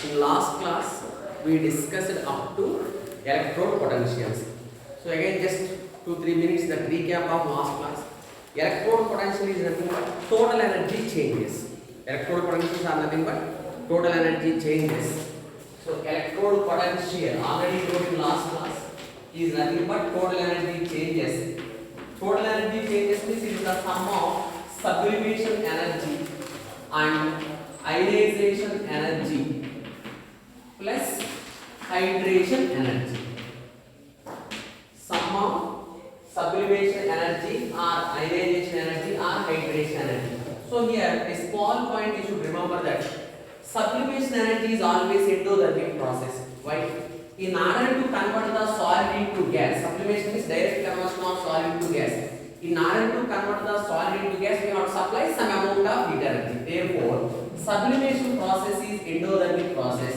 In last class, we discussed up to electrode potentials. So again, just 2-3 minutes that recap of last class. Electrode potential is nothing but total energy changes. Electrode potentials are nothing but total energy changes. So electrode potential already told in last class is nothing but total energy changes. Total energy changes means it is the sum of sublimation energy and ionization energy plus hydration energy. Sum of sublimation energy or ionization energy or hydration energy. So here a small point you should remember that sublimation energy is always endothermic process. Why? In order to convert the solid into gas, sublimation is direct conversion of solid into gas. In order to convert the solid into gas, we have to supply some amount of heat energy. Therefore, sublimation process is endothermic process.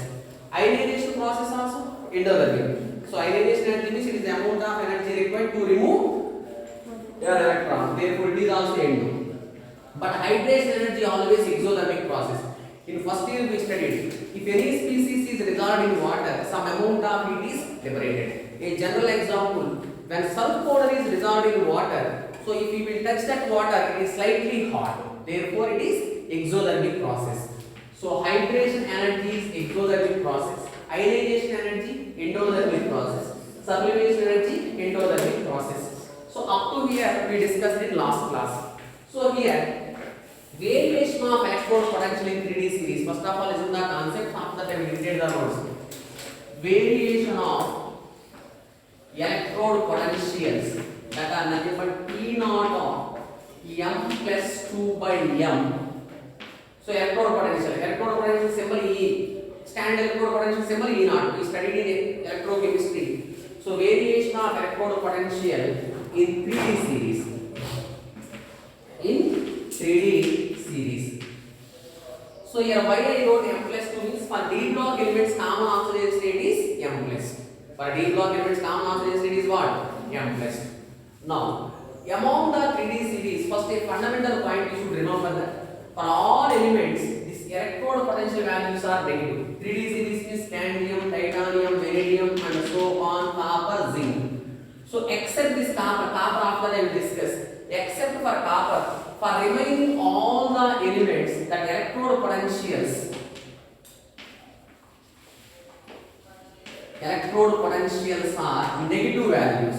Ionization process also endothermic. So ionization energy means it is the amount of energy required to remove your electron. Therefore, it is also endo. But hydration energy always exothermic process. In first year we studied if any species is dissolved in water, some amount of heat is liberated. A general example, when salt powder is dissolved in water, so if we will touch that water, it is slightly hot. Therefore, it is exothermic process. So hydration energy is exothermic process. Ionization energy endothermic process. Sublimation energy endothermic process. So up to here we discussed in last class. So here variation of electrode potential in 3D series. First of all, listen the concept. After that, I will dictate the notes. Variation of electrode potentials that are nothing but T naught of m plus 2 by m. So electrode potential symbol E. Standard electrode potential symbol E naught. We studied in electrochemistry. So variation of electrode potential in 3D series. In 3D series. So here why I wrote m plus 2 means for d block elements common oxidation state is m plus. For d block elements common oxidation state is what? M plus. Now among the 3D series, first a fundamental point you should remember that for all elements this electrode potential values are negative. 3D series is scandium, titanium, vanadium and so on, copper, zinc. So except this copper after I will discuss. Except for copper, for remaining all the elements that electrode potentials are negative values.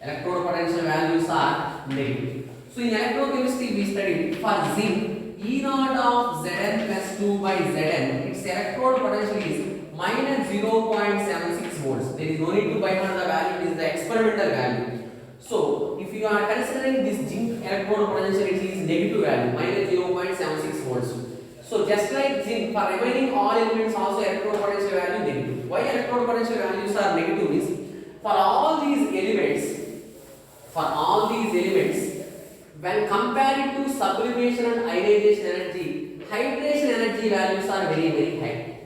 Electrode potential values are negative. So in electrochemistry we studied for zinc E naught of Zn plus 2 by Zn, its electrode potential is minus 0.76 volts. There is no need to buy for the value, it is the experimental value. So if you are considering this zinc electrode potential, it is negative value minus 0.76 volts. So just like zinc, for remaining all elements also electrode potential value negative. Why electrode potential values are negative means for all these elements, when compared to sublimation and ionization energy, hydration energy values are very, very high.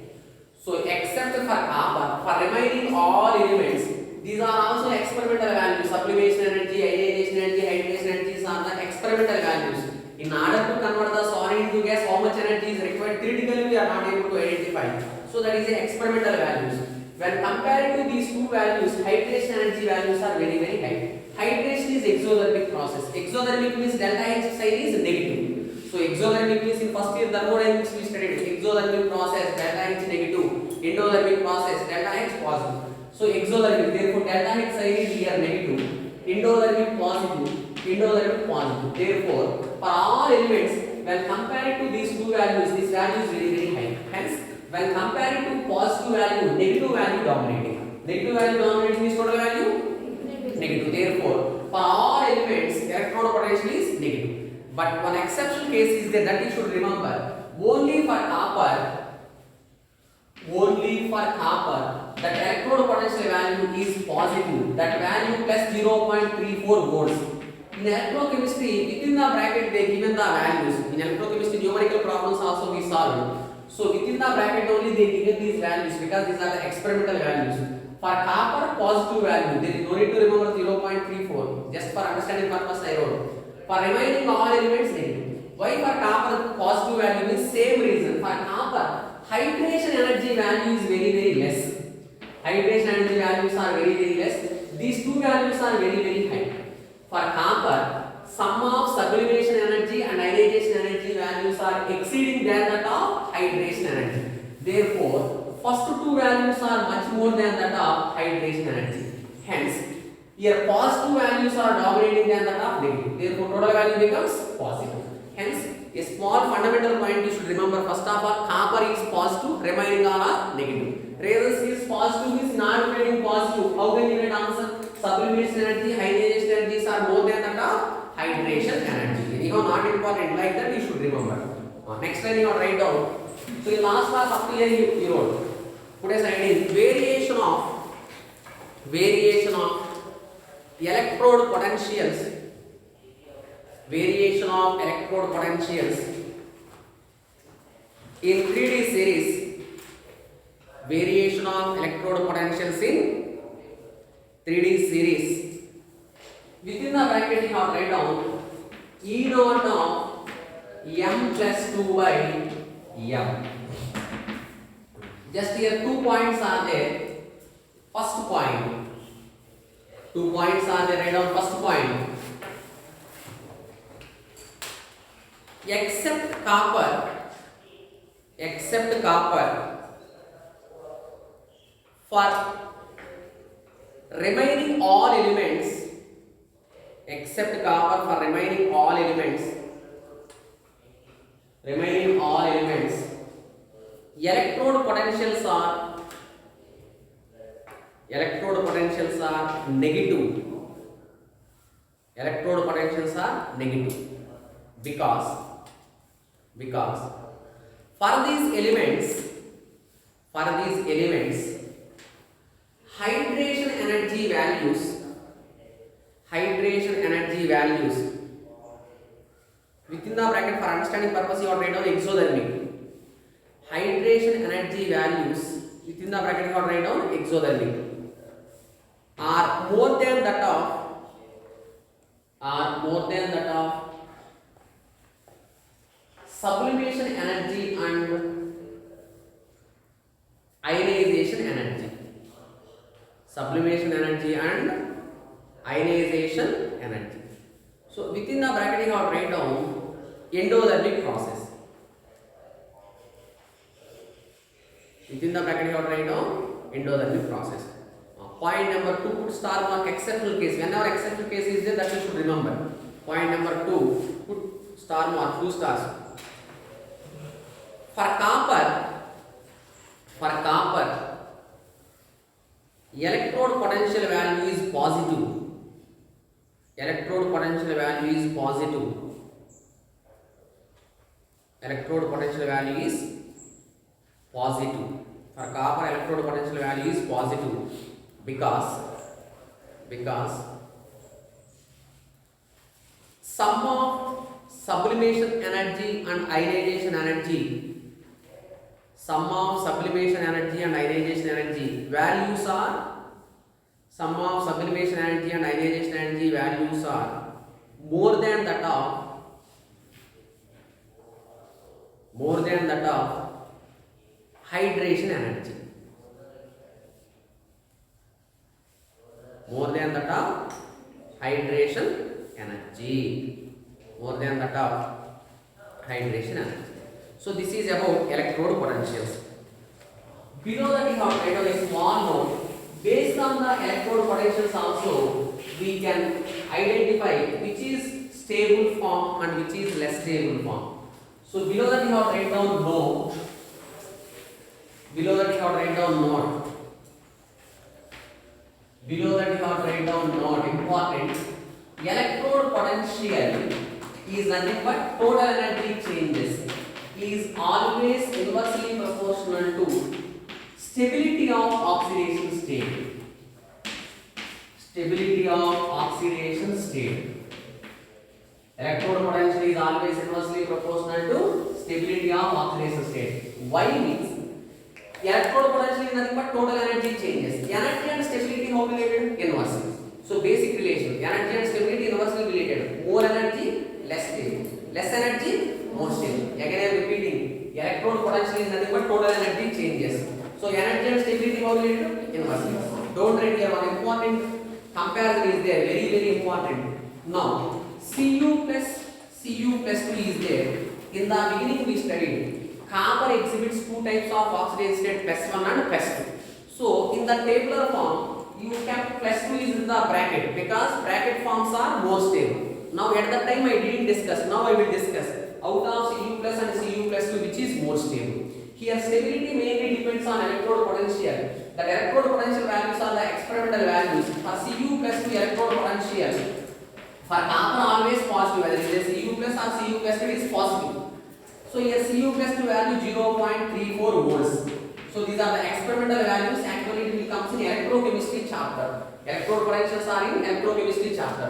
So except for copper, for remaining all elements, these are also experimental values. Sublimation energy, ionization energy, hydration energies are the experimental values. In order to convert the solid into gas, how much energy is required theoretically we are not able to identify. So that is the experimental values. When compared to these two values, hydration energy values are very, very high. Hydration is exothermic process. Exothermic means delta H side is negative. So exothermic means in first year thermodynamics we studied exothermic process delta H negative, endothermic process delta H positive. So exothermic, therefore delta H side is here negative, endothermic positive. Therefore, for all elements, when compared to these two values, this value is very, very high. Hence, when compared to positive value, negative value dominating. Negative value dominating means total value negative. Therefore, for all elements, electrode potential is negative. But one exception case is there that you should remember. Only for copper, that electrode potential value is positive. That value plus 0.34 volts. In electrochemistry, within the bracket they given the values. In electrochemistry, numerical problems also we solved. So within the bracket only they given these values because these are the experimental values. For copper, positive value. There is no need to remember 0.34. Just for understanding purpose I wrote. For remaining all elements negative. Why for copper positive value means same reason. For copper hydration energy value is very less. Hydration energy values are very less. These two values are very high. For copper, sum of sublimation energy and ionization energy values are exceeding than that of hydration energy. Therefore, first two values are much more than that of hydration energy. Hence, here positive values are dominating than that of negative. Therefore, total value becomes positive. Hence, a small fundamental point you should remember. First of all, copper is positive, remaining are negative. Resistance is positive, is not remaining positive. How can you get answer? Sublimation energy, ionization energies are more than that of hydration energy. Anyhow, not important. Like that, you should remember. Next line you write down. So in last class up to here you wrote. Put a side in variation of electrode potentials. Variation of electrode potentials in 3D series. Variation of electrode potentials in 3D series. Within the bracket you have write down E naught of m plus 2 by m. Just here 2 points are there. First point. 2 points are there. Write down first point. Except copper, for remaining all elements, except copper for remaining all elements, electrode potentials are negative. Electrode potentials are negative because for these elements, hydration energy values within the bracket, for understanding purpose you have write down exothermic. Hydration energy values within the bracket you have write down exothermic are more than that of sublimation energy and ionization energy. Sublimation energy and ionization energy. So within the bracket you have write down endothermic process. Within the bracket you have write down endothermic process. Point number 2, put star mark exceptional case. Whenever exceptional case is there, that you should remember. Point number 2, put star mark 2 stars. For copper, electrode potential value is positive. Electrode potential value is positive. For copper, electrode potential value is positive because sum of sublimation energy and ionization energy. Sum of sublimation energy and ionization energy values are more than that of hydration energy. More than that of hydration energy. So this is about electrode potentials. Below that we have written down a small note. Based on the electrode potentials also, we can identify which is stable form and which is less stable form. So below that we have written down note. Important. Electrode potential is nothing but total energy changes. Is always inversely proportional to stability of oxidation state. Electrode potential is always inversely proportional to stability of oxidation state. Why means electrode potential is nothing but total energy changes. Energy and stability how related? Inversely. So basic relation. Energy and stability inversely related. More energy, less stable. Less energy, more stable. Again I am repeating. Electrode potential is nothing but total energy changes. So energy and stability how related? Inversely. Don't write here one important comparison is there, very important. Now Cu plus 2 is there. In the beginning we studied copper exhibits two types of oxidation state, plus 1 and plus 2. So in the tabular form you kept plus 2 is in the bracket because bracket forms are more stable. Now at that time I didn't discuss, now I will discuss out of Cu plus and Cu plus 2 which is more stable. Here stability mainly depends on electrode potential. The electrode potential values are the experimental values. For Cu plus 2 electrode potential for copper always positive, whether it is Cu plus or Cu plus 2 is positive. So here Cu plus 2 value 0.34 volts. So these are the experimental values. Actually it will comes in electrochemistry chapter. Electrode potentials are in electrochemistry chapter.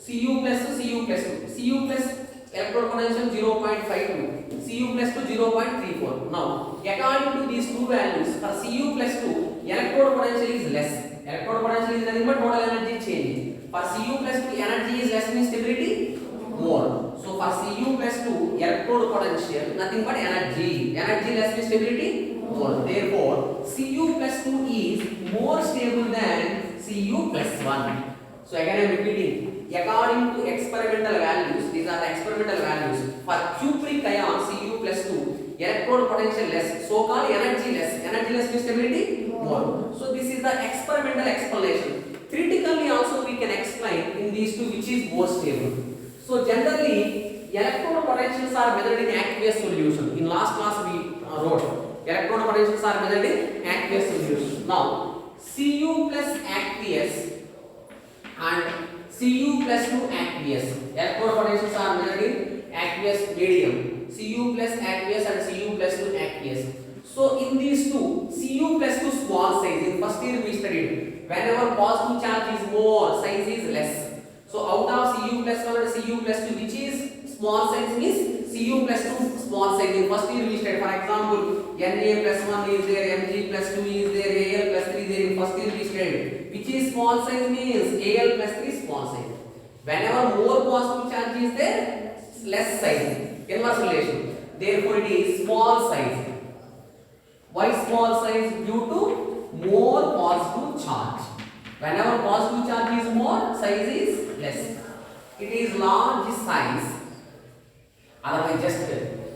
Cu plus 2, Cu plus electrode potential 0.52, Cu plus 2 0.34. Now according to these two values, for Cu plus 2 electrode potential is less. Electrode potential is nothing but total energy change. For Cu plus 2 energy is less, means stability more. So for Cu plus 2 electrode potential nothing but energy less, means stability more. Therefore Cu plus 2 is more stable than Cu plus 1. So again I am repeating, according to experimental values, these are the experimental values. For cupric ion Cu plus 2 electrode potential less, so called energy less means stability more. So this is the experimental explanation. Critically also we can explain in these two which is more stable. So generally electrode potentials are measured in aqueous solution. In last class we wrote electrode potentials are measured in aqueous solution. Now Cu plus aqueous and Cu plus 2 aqueous, electrode potentials are measured in aqueous medium. Cu plus aqueous and Cu plus 2 aqueous. So in these two, Cu plus 2 small size, in first year we studied, whenever positive charge is more, size is less. So out of Cu plus 1 and Cu plus 2, which is small size is Cu plus 2 small size. In first year we studied, for example, Na plus 1 is there, Mg plus 2 is there, Al plus 3 is there. In first year we studied, which is small size means Al plus 3 small size. Whenever more positive charge is there, less size, inverse relation. Therefore it is small size. Why small size? Due to more positive charge. Whenever positive charge is more, size is less. It is large size. Otherwise just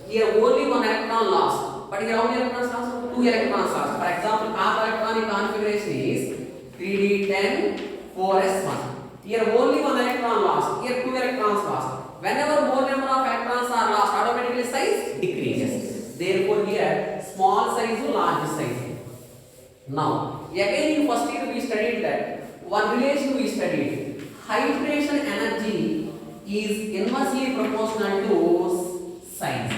here only one electron lost. But here how many electrons lost? 2 electrons lost. For example, copper electronic configuration is 3d10 4s1. Here only one electron lost. Here 2 electrons lost. Whenever more number of electrons are lost, automatically size decreases. Therefore here small size to large size. Now again in first year we studied that one relation we studied. Hydration energy is inversely proportional to size.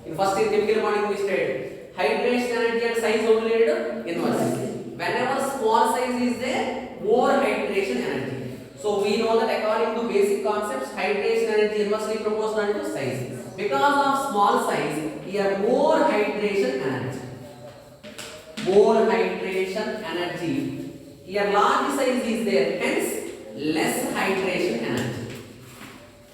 In first year chemical bonding we studied hydration energy and size only related inversely. Whenever small size is there, more hydration energy. So we know that according to basic concepts, hydration energy inversely proportional to size. Because of small size, here more hydration energy. More hydration energy. Here large size is there, hence less hydration energy.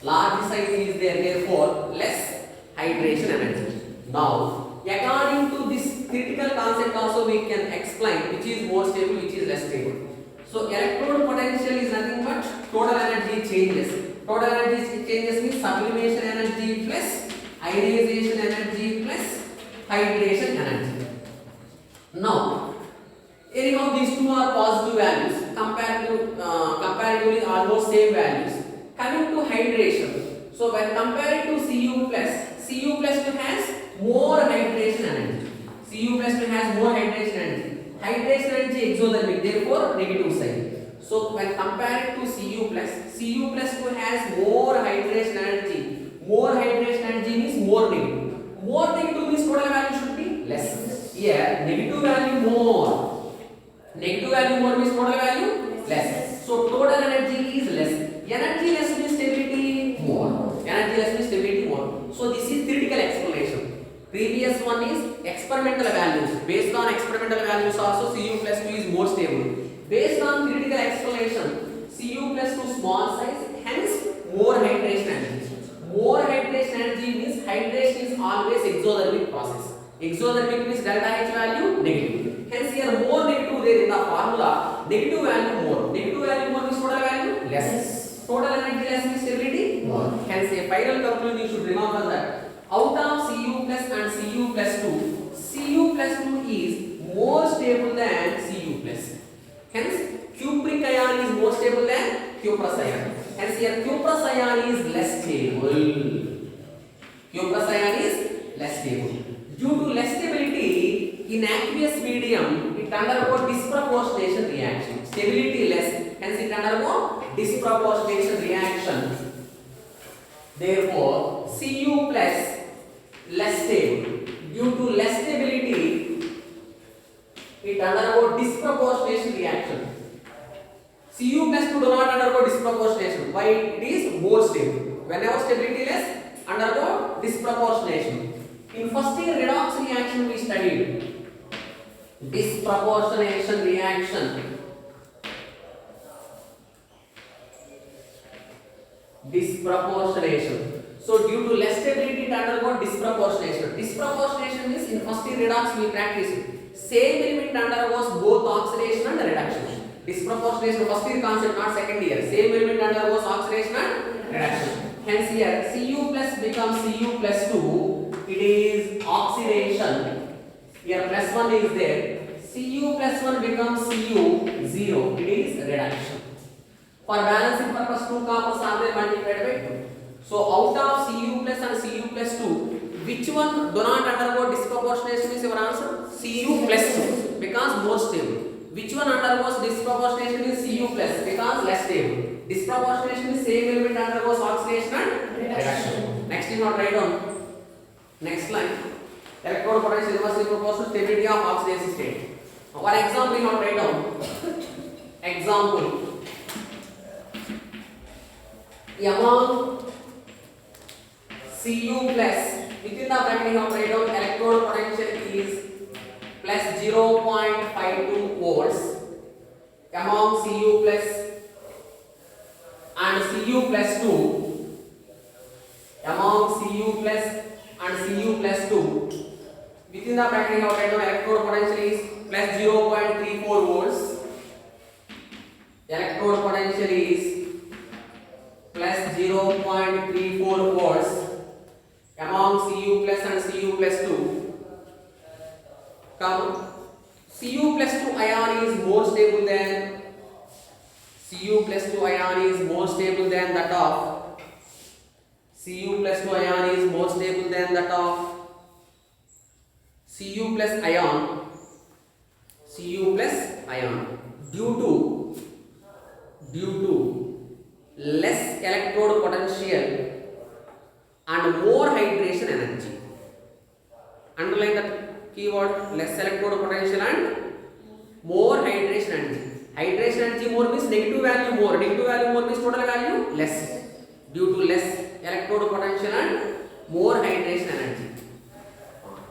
Large size is there, therefore less hydration energy. Now, according to this critical concept also we can explain which is more stable, which is less stable. So electrode potential is nothing but total energy changes. Total energy changes means sublimation energy plus ionization energy plus hydration energy. Now, anyhow these two are positive values comparatively almost same values. Coming to hydration. So when compared to Cu plus 2 has more hydration energy. Cu plus 2 has more hydration energy. Hydration energy exothermic, therefore negative sign. So when compared to Cu plus 2 has more hydration energy. More hydration energy means more negative. More negative means total value should be less. Here negative value more. Negative value more means total value less. So total energy is less. Energy less means stability more. Energy less means stability more. So this is theoretical explanation. Previous one is experimental values. Based on experimental values also Cu plus 2 is more stable. Based on theoretical explanation, Cu plus 2 small size, hence more hydration energy. More hydration energy means hydration is always exothermic process. Exothermic means delta H value negative. Hence here more negative there in the formula. Negative value more. Negative value more means total value less. Total energy less means stability more. Hence a final conclusion you should remember that out of Cu plus and Cu plus 2, Cu plus 2 is more stable than Cu plus. Hence cupric ion is more stable than cuprous ion. Hence here cuprous ion is less stable. Cuprous ion is less stable. Due to less stability in aqueous medium, it undergo disproportionation reaction. Stability less, hence it undergo disproportionation reaction. Therefore, Cu plus less stable. Due to less stability, it undergo disproportionation reaction. Cu plus 2 do not undergo disproportionation. Why? It is more stable. Whenever stability less, undergo disproportionation. In first year redox reaction we studied disproportionation reaction. Disproportionation. So due to less stability it undergo disproportionation. Disproportionation means in first year redox we practice it. Same element undergoes both oxidation and reduction. Disproportionation first year concept, not second year. Same element undergoes oxidation and reduction. Hence here Cu plus becomes Cu plus 2. It is oxidation. Here plus 1 is there. Cu plus 1 becomes Cu 0. It is reduction. For balancing purpose, 2 coppers are there multiplied by 2. So out of Cu plus and Cu plus 2, which one do not undergo disproportionation is your answer? Cu plus 2 because more stable. Which one undergoes disproportionation is Cu plus because less stable. Disproportionation is same element undergoes oxidation and reduction. Next you not write down. Next line. Electrode potential inversely proportional to stability of oxidation state. For example, you not write down. Example. Among Cu plus within the bracket you have write down electrode potential is plus 0.52 volts. Among Cu plus and Cu plus 2, among Cu plus and Cu plus 2, within the bracket you have written electrode potential is plus 0.34 volts. Electrode potential is plus 0.34 volts among Cu plus and Cu plus 2. Come, Cu plus 2 ion is more stable than Cu plus 2 ion is more stable than that of Cu plus 2 ion is more stable than that of Cu plus ion. Cu plus ion due to less electrode potential and more hydration energy. Underline that keyword, less electrode potential and more hydration energy. Hydration energy more means negative value more. Negative value more means total value less. Due to less electrode potential and more hydration energy.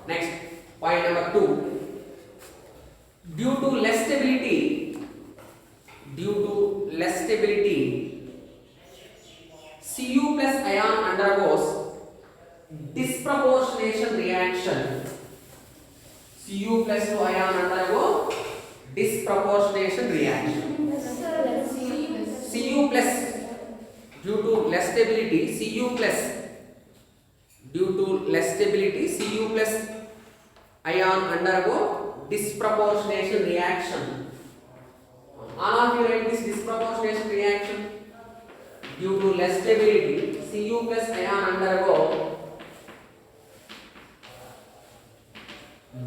Next, point number 2. Due to less stability, Cu plus ion undergoes disproportionation reaction. Cu plus 2 ion undergo disproportionation reaction. Cu plus due to less stability, Cu plus ion undergo disproportionation reaction. All of you write this disproportionation reaction. Due to less stability, Cu plus ion undergo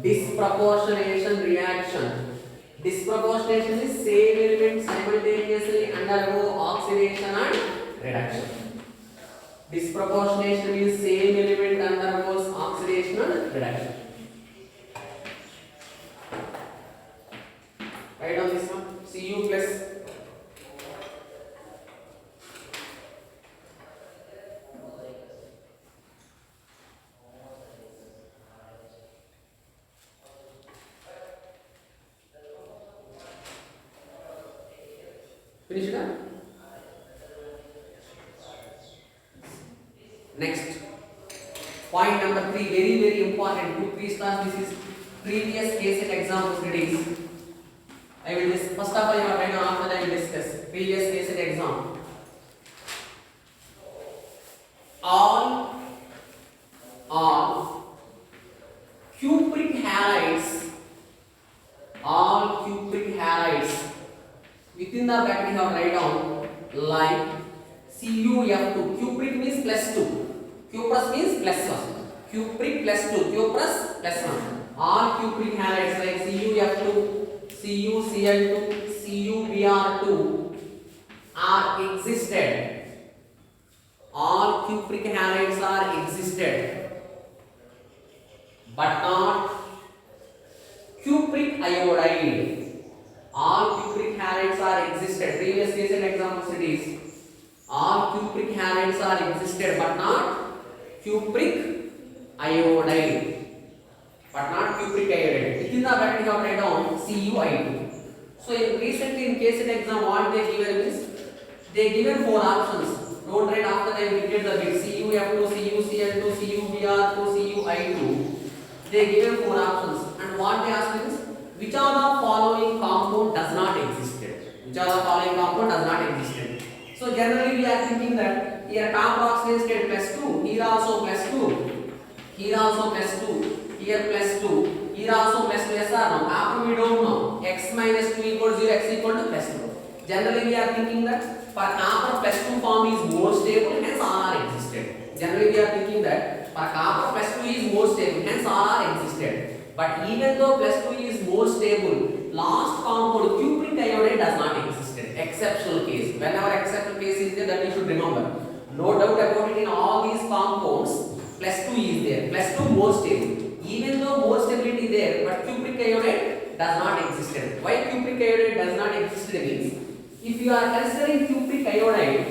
disproportionation reaction. Disproportionation is same element simultaneously undergo oxidation and reduction. Disproportionation is same element undergoes oxidation and reduction. Write down this one. Cu plus finish it up. Next, Point number 3, very important. 2 3 stars. This is previous case and exam studies. I will discuss. First of all, you are right now. After that, I will discuss previous case and exam. All cupric halides. All cupric halides. Within the bracket, you have write down like CuF2. Cupric means plus 2. Cuprous means plus 1. Cupric plus 2. Cuprous plus 1. All cupric halides like CuF2, CuCl2, CuBr2 are existed. All cupric halides are existed, but not cupric iodide. All cupric halides are existed. Previous case and example studies. All cupric halides are existed, but not cupric iodide. But not cupric iodide. Within the bracket you have write down CuI2. So recently in case and exam, what they given is they given 4 options. Don't write after they dictate the bit CuF2, CuCl2, CuBr2, CuI2. They given 4 options, and what they ask is which of the following compound does not exist? Which of the following compound does not exist? So generally we are thinking that here top oxidation state plus 2, here also plus 2, here also plus 2, here plus 2, here also plus 2. Yes or no? After we don't know x minus 2 equals 0, x equal to plus 2. Generally we are thinking that for copper plus 2 form is more stable, hence all are existed. Generally we are thinking that for copper plus 2 is more stable, hence all are existed. But even though plus 2 is more stable, last compound cupric iodide does not exist. Exceptional case. Whenever exceptional case is there, that you should remember. No doubt about it, in all these compounds, plus 2 is there. Plus 2 more stable. Even though more stability is there, but cupric iodide does not exist. Why cupric iodide does not exist means, if you are considering cupric iodide,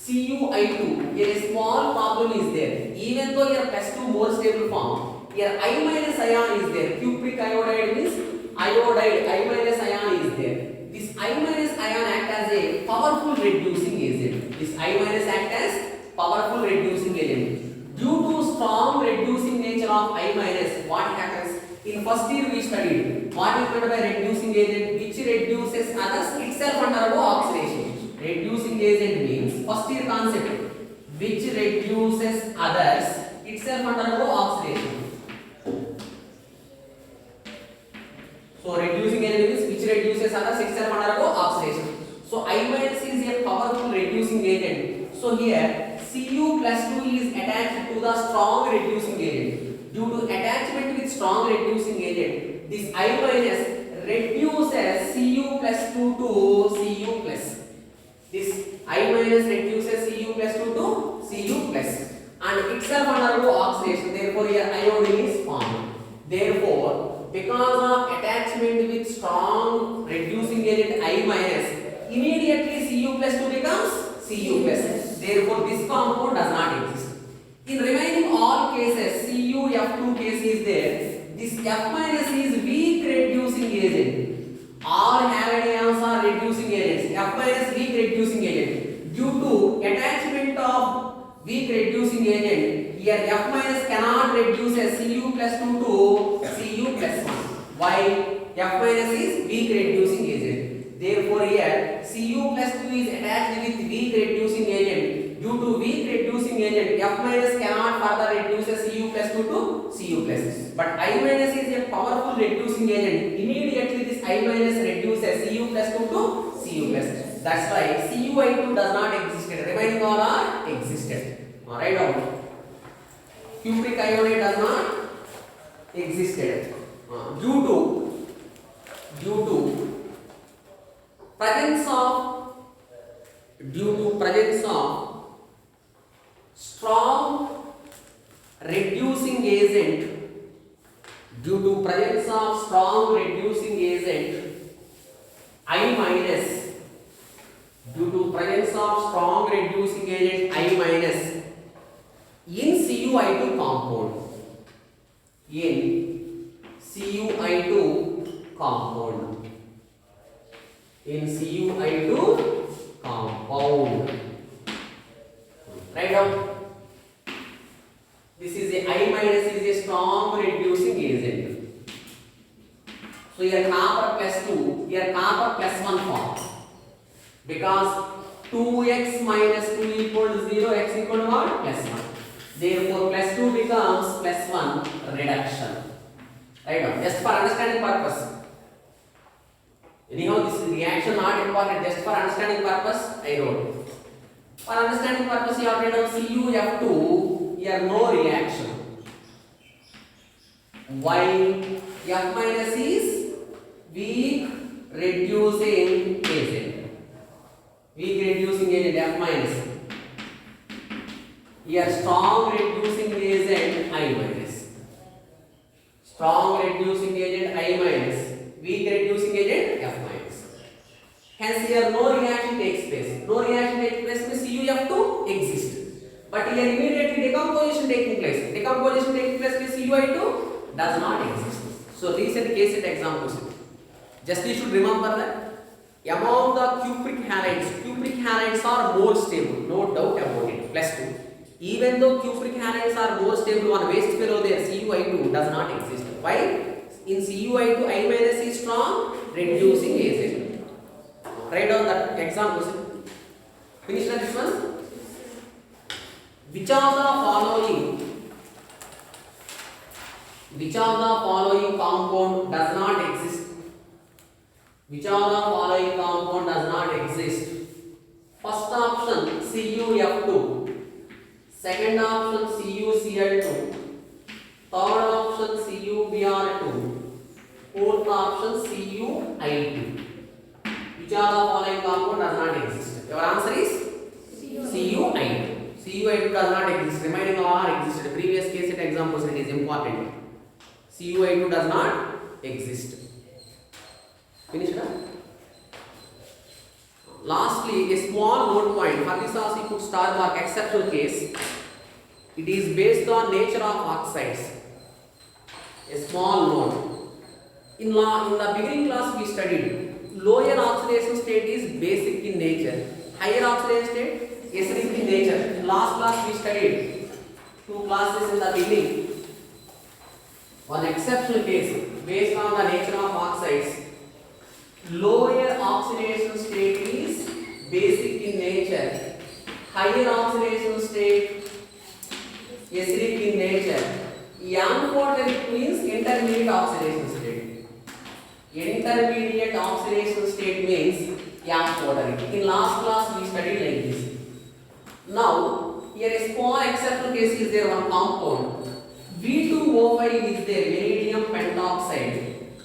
CuI2, here a small problem is there. Even though here plus 2 more stable form, here I minus ion is there. Cupric iodide means iodide, I minus ion is there. This I minus ion act as a powerful reducing agent. This I minus act as powerful reducing agent. Due to strong reducing nature of I minus, what happens? In first year we studied what is meant by reducing agent, which reduces others itself undergo oxidation. Reducing agent means first year concept, which reduces others itself undergo oxidation. So reducing agent means which reduces others itself undergo oxidation. So I minus is a powerful reducing agent. So here Cu plus 2 is attached to the strong reducing agent. Due to attachment with strong reducing agent, this I minus reduces Cu plus 2 to Cu plus. This I minus reduces Cu plus 2 to Cu plus, and itself undergo oxidation. Therefore, here iodine is formed. Therefore, because of attachment with strong reducing agent I minus, immediately Cu plus 2 becomes Cu plus. Therefore, this compound does not exist. In remaining all cases, CuF2 case is there. This F minus is weak reducing agent. All halide ions are reducing agents. F minus weak reducing agent. Due to attachment of weak reducing agent, here F minus cannot reduce as Cu plus 2 to Cu plus 1. Why? F minus is weak reducing agent. Therefore, here Cu plus 2 is attached with weak reducing agent. Due to weak reducing agent, F minus cannot further reduce Cu plus 2 to Cu plus. But I minus is a powerful reducing agent. Immediately this I minus reduces Cu plus 2 to Cu plus. That's why CuI2 does not exist. Remaining all are existed. Alright, out. Cupric iodide does not existed. Due to presence of strong reducing agent, due to presence of strong reducing agent I minus, due to presence of strong reducing agent I minus in CuI2 compound, in CuI2 compound, in CuI2 compound. Write down. This is a I minus is a strong reducing agent. So here copper plus 2, here copper plus 1 form. Because 2x minus 2 equal to 0, x equal to what? Plus 1. Therefore plus 2 becomes plus 1 reduction. Right now, just for understanding purpose. Anyhow, this reaction not important, just for understanding purpose, I wrote. For understanding purpose, you have written CuF2, here no reaction. While F minus is weak reducing agent. Weak reducing agent F minus. Here strong reducing agent I minus. Strong reducing agent I minus. Weak reducing agent F minus. Hence here no reaction takes place. No reaction takes place means CuF2 exists. But here immediately decomposition taking place. Decomposition taking place means CuI2 does not exist. So recent case set examples. Just you should remember that among the cupric halides are more stable, no doubt about it. Plus 2. Even though cupric halides are more stable, one waste fellow there, CuI2 does not exist. Why? In CuI2, I minus is strong, reducing agent. Write down that examples. Finish this one. Which of the following compound does not exist? Which of the following compound does not exist? First option CuF2, second option CuCl2, third option CuBr2, fourth option CuI2. Which of the following compound does not exist? Your answer is CuI2. CuI2 does not exist. Remaining all are existed. Previous case set examples, it is important. CuI2 does not exist. Finished? Lastly, a small note point. For this also you put star mark, exceptional case. It is based on nature of oxides. A small note. In the beginning class we studied lower oxidation state is basic in nature. Higher oxidation state acidic in nature. Last class we studied 2 classes in the beginning. One exceptional case based on the nature of oxides. Lower oxidation state is basic in nature. Higher oxidation state acidic in nature. Amphoteric means intermediate oxidation state. Intermediate oxidation state means amphoteric. In last class we studied like this. Now, here a small exceptional case is there, one compound. V2O5 is there, vanadium pentoxide.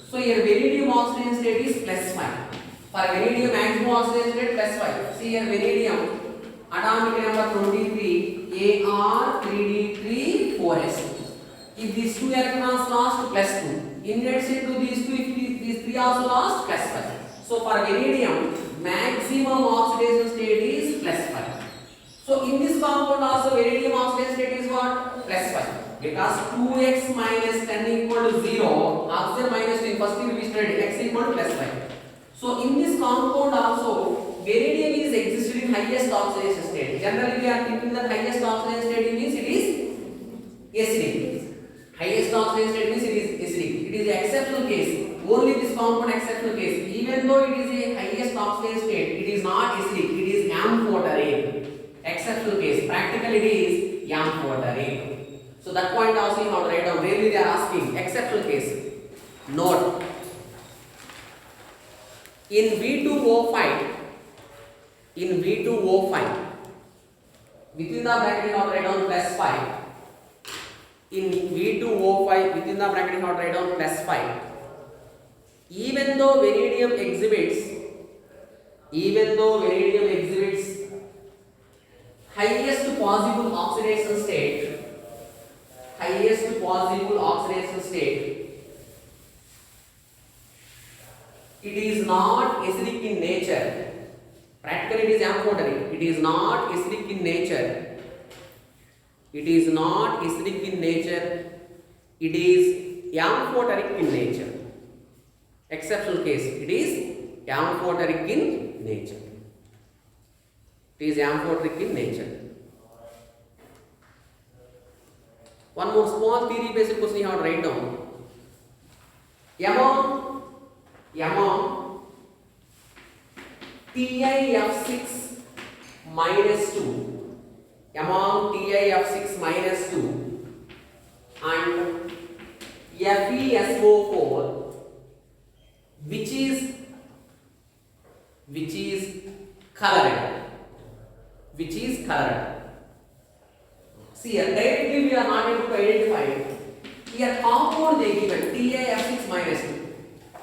So, here vanadium oxidation state is plus 5. For vanadium maximum oxidation state plus 5. See here vanadium atomic number 23 Ar3D3 If these 2 electrons lost, plus 2. In addition to these 2, if these 3 also lost, plus 5. So, for vanadium, maximum oxidation state is plus 5. So in this compound also vanadium oxidation state is what? Plus 5. Because 2x minus 10 equal to 0, oxygen minus 2, first thing we studied, x equal to plus 5. So in this compound also, vanadium is existed in highest oxidation state. Generally we are thinking that highest oxidation state means it is acidic. Highest oxidation state means it is acidic. It is an exceptional case. Only this compound exceptional case. Even though it is a highest oxidation state, it is not acidic, it is amphoteric. Exceptional case. Practically it is amphoteric. So that point also you have to write down. Rarely they are asking. Exceptional case. Note. In V2O5, within the bracket you have to write down plus 5. In V2O5, within the bracket you have to write down plus 5. Even though vanadium exhibits highest possible oxidation state, it is not acidic in nature. Practically it is amphoteric. It is not acidic in nature. It is amphoteric in nature. Exceptional case. It is amphoteric in nature. One more small theory based question you have to write down. Among TiF6 minus 2, among TiF6 minus 2 and FeSO4, which is colored. See here, directly we are not able to identify. Here compound they given TiF6 minus 2.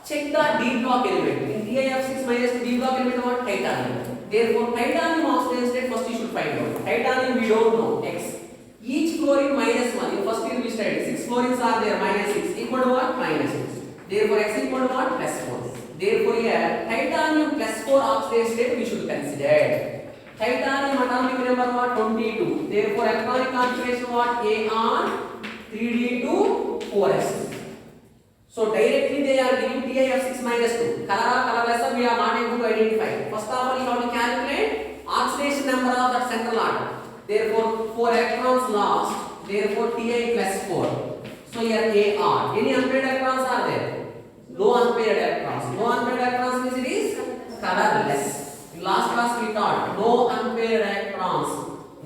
Check the D block element. In TiF6 minus 2, D block element what? Titanium. Therefore, titanium oxidation state first you should find out. Titanium we don't know. X. Each fluorine minus 1. In first year we studied 6 fluorines are there, minus 6 equal to what? Minus 6. Therefore, X equal to what? Plus 4. Therefore, here titanium plus 4 oxidation state we should consider. Titanium atomic number what? 22. Therefore, electronic configuration what? Ar 3d2 4s. So directly they are giving TiF6 minus 2. Color or colorless we are not able to identify. First of all, you have to calculate oxidation number of that central atom. Therefore, 4 electrons lost. Therefore, Ti plus 4. So here Ar. Any unpaired electrons are there? No unpaired electrons. No unpaired electrons means it is colorless. In last class we taught no unpaired electrons